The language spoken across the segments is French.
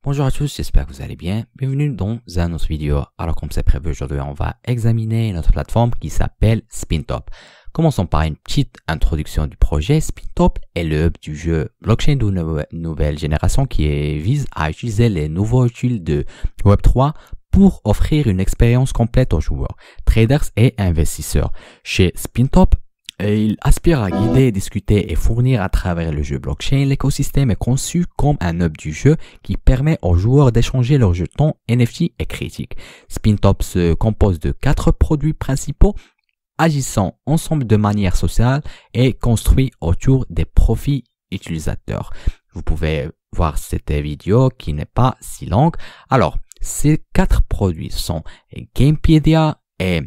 Bonjour à tous, j'espère que vous allez bien. Bienvenue dans un autre vidéo. Alors comme c'est prévu aujourd'hui, on va examiner notre plateforme qui s'appelle Spintop. Commençons par une petite introduction du projet. Spintop est le hub du jeu blockchain de nouvelle génération qui vise à utiliser les nouveaux outils de Web3 pour offrir une expérience complète aux joueurs, traders et investisseurs. Chez Spintop, il aspire à guider, discuter et fournir à travers le jeu blockchain. L'écosystème est conçu comme un hub du jeu qui permet aux joueurs d'échanger leurs jetons NFT et critiques. Spintop se compose de 4 produits principaux agissant ensemble de manière sociale et construit autour des profits utilisateurs. Vous pouvez voir cette vidéo qui n'est pas si longue. Alors, ces 4 produits sont Gamepedia et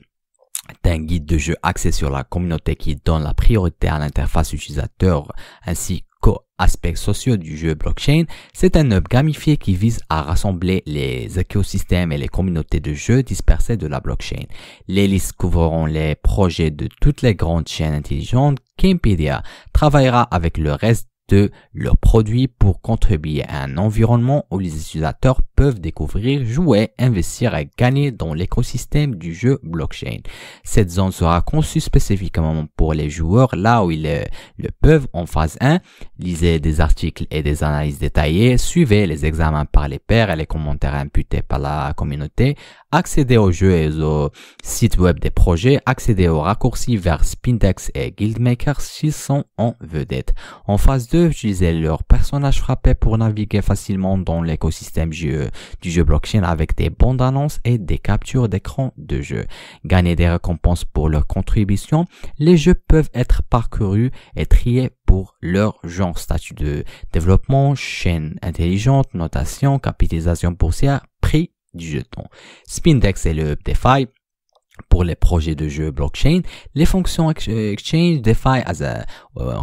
un guide de jeu axé sur la communauté qui donne la priorité à l'interface utilisateur ainsi qu'aux aspects sociaux du jeu blockchain. C'est un hub gamifié qui vise à rassembler les écosystèmes et les communautés de jeux dispersées de la blockchain. Les listes couvreront les projets de toutes les grandes chaînes intelligentes. Gamepedia travaillera avec le reste de leurs produits pour contribuer à un environnement où les utilisateurs peuvent découvrir, jouer, investir et gagner dans l'écosystème du jeu blockchain. Cette zone sera conçue spécifiquement pour les joueurs là où ils le peuvent en phase 1. Lisez des articles et des analyses détaillées, suivez les examens par les pairs et les commentaires imputés par la communauté, accédez aux jeux et aux sites web des projets, accédez aux raccourcis vers Spindex et Guildmaker s'ils sont en vedette. En phase 2, utilisez leurs personnages frappés pour naviguer facilement dans l'écosystème du jeu blockchain avec des bandes annonces et des captures d'écran de jeu. Gagnez des récompenses pour leur contribution. Les jeux peuvent être parcourus et triés pour leur genre, statut de développement, chaîne intelligente, notation, capitalisation boursière, prix du jeton. Spindex est le hub DeFi pour les projets de jeux blockchain. Les fonctions Exchange, DeFi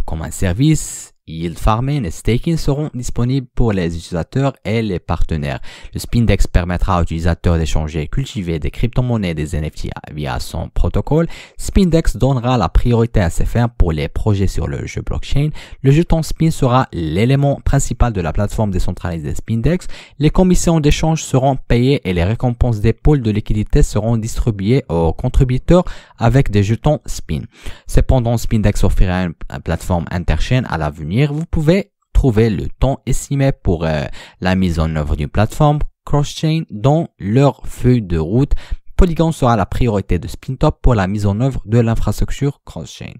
comme un service, yield farming et staking seront disponibles pour les utilisateurs et les partenaires. Le Spindex permettra aux utilisateurs d'échanger et cultiver des crypto-monnaies et des NFT via son protocole. Spindex donnera la priorité à ses fins pour les projets sur le jeu blockchain. Le jeton Spin sera l'élément principal de la plateforme décentralisée Spindex. Les commissions d'échange seront payées et les récompenses des pools de liquidité seront distribuées aux contributeurs avec des jetons Spin. Cependant, Spindex offrira une plateforme interchain à l'avenir. Vous pouvez trouver le temps estimé pour la mise en œuvre d'une plateforme cross-chain dans leur feuille de route. Polygon sera la priorité de Spintop pour la mise en œuvre de l'infrastructure cross-chain.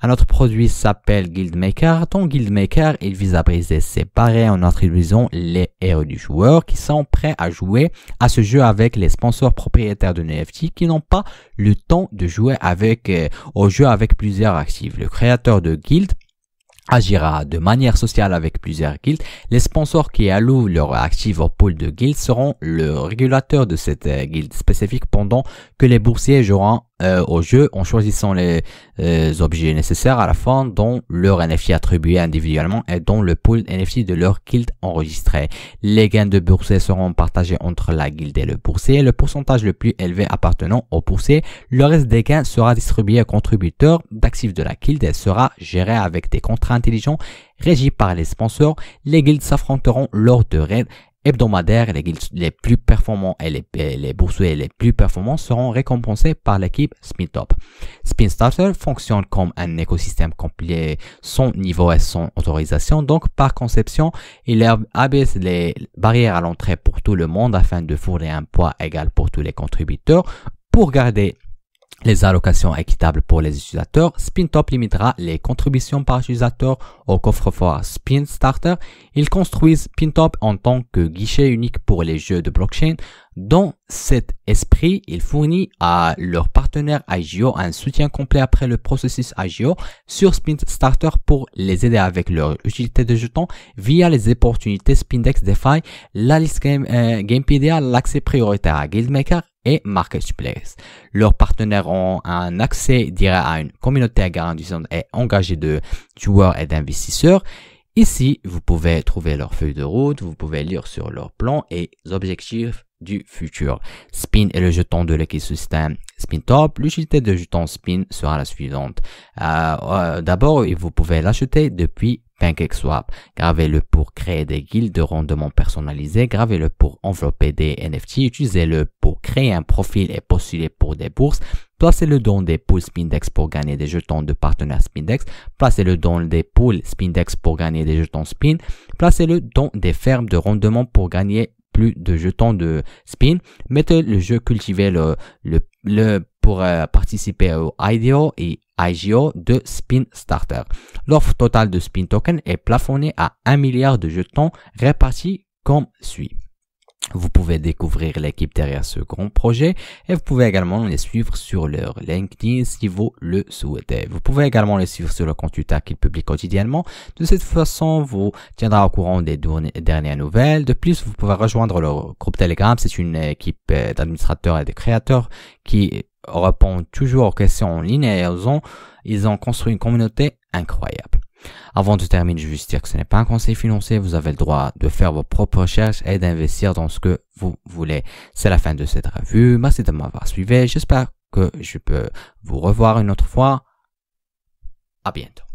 Un autre produit s'appelle Guildmaker. Dans Guildmaker, il vise à briser ces barrières en introduisant les héros du joueur qui sont prêts à jouer à ce jeu avec les sponsors propriétaires de NFT qui n'ont pas le temps de jouer au jeu avec plusieurs actifs. Le créateur de Guild agira de manière sociale avec plusieurs guildes. Les sponsors qui allouent leurs actifs au pool de guildes seront le régulateur de cette guilde spécifique pendant que les boursiers joueront au jeu en choisissant les objets nécessaires à la fin dont leur NFT attribué individuellement et dans le pool NFT de leur guilde enregistré. Les gains de boursiers seront partagés entre la guilde et le boursier. Le pourcentage le plus élevé appartenant au boursier. Le reste des gains sera distribué aux contributeurs d'actifs de la guilde et sera géré avec des contrats intelligents régis par les sponsors. Les guildes s'affronteront lors de raids hebdomadaires. Les guildes les plus performants et les boursiers les plus performants seront récompensés par l'équipe Spintop. Spinstarter fonctionne comme un écosystème complet, son niveau et son autorisation. Donc, par conception, il abaisse les barrières à l'entrée pour tout le monde afin de fournir un poids égal pour tous les contributeurs. Pour garder les allocations équitables pour les utilisateurs, Spintop limitera les contributions par utilisateur au coffre-fort Spinstarter. Ils construisent Spintop en tant que guichet unique pour les jeux de blockchain. Dans cet esprit, il fournit à leurs partenaires IGO un soutien complet après le processus IGO sur Spinstarter pour les aider avec leur utilité de jetons via les opportunités Spindex DeFi, la liste Gamepedia, l'accès prioritaire à Guildmaker et Marketplace. Leurs partenaires ont un accès direct à une communauté grandissante et engagée de joueurs et d'investisseurs. Ici, vous pouvez trouver leur feuille de route, vous pouvez lire sur leurs plans et objectifs du futur. Spin est le jeton de l'écosystème Spintop. L'utilité de jeton Spin sera la suivante. D'abord, vous pouvez l'acheter depuis PancakeSwap. Gravez-le pour créer des guildes de rendement personnalisés. Gravez-le pour envelopper des NFT. Utilisez-le pour créer un profil et postuler pour des bourses. Placez-le dans des pools Spindex pour gagner des jetons de partenaires Spindex. Placez-le dans des pools Spindex pour gagner des jetons Spin. Placez-le dans des fermes de rendement pour gagner plus de jetons de Spin. Mettez le jeu, cultivez pour participer au IDO et IGO de Spin Starter. L'offre totale de Spin Token est plafonnée à 1 milliard de jetons répartis comme suit. Vous pouvez découvrir l'équipe derrière ce grand projet et vous pouvez également les suivre sur leur LinkedIn si vous le souhaitez. Vous pouvez également les suivre sur le compte Twitter qu'ils publient quotidiennement. De cette façon, vous tiendra au courant des dernières nouvelles. De plus, vous pouvez rejoindre leur groupe Telegram. C'est une équipe d'administrateurs et de créateurs qui répond toujours aux questions en ligne et ils ont construit une communauté incroyable. Avant de terminer, je veux juste dire que ce n'est pas un conseil financier. Vous avez le droit de faire vos propres recherches et d'investir dans ce que vous voulez. C'est la fin de cette revue. Merci de m'avoir suivi. J'espère que je peux vous revoir une autre fois. À bientôt.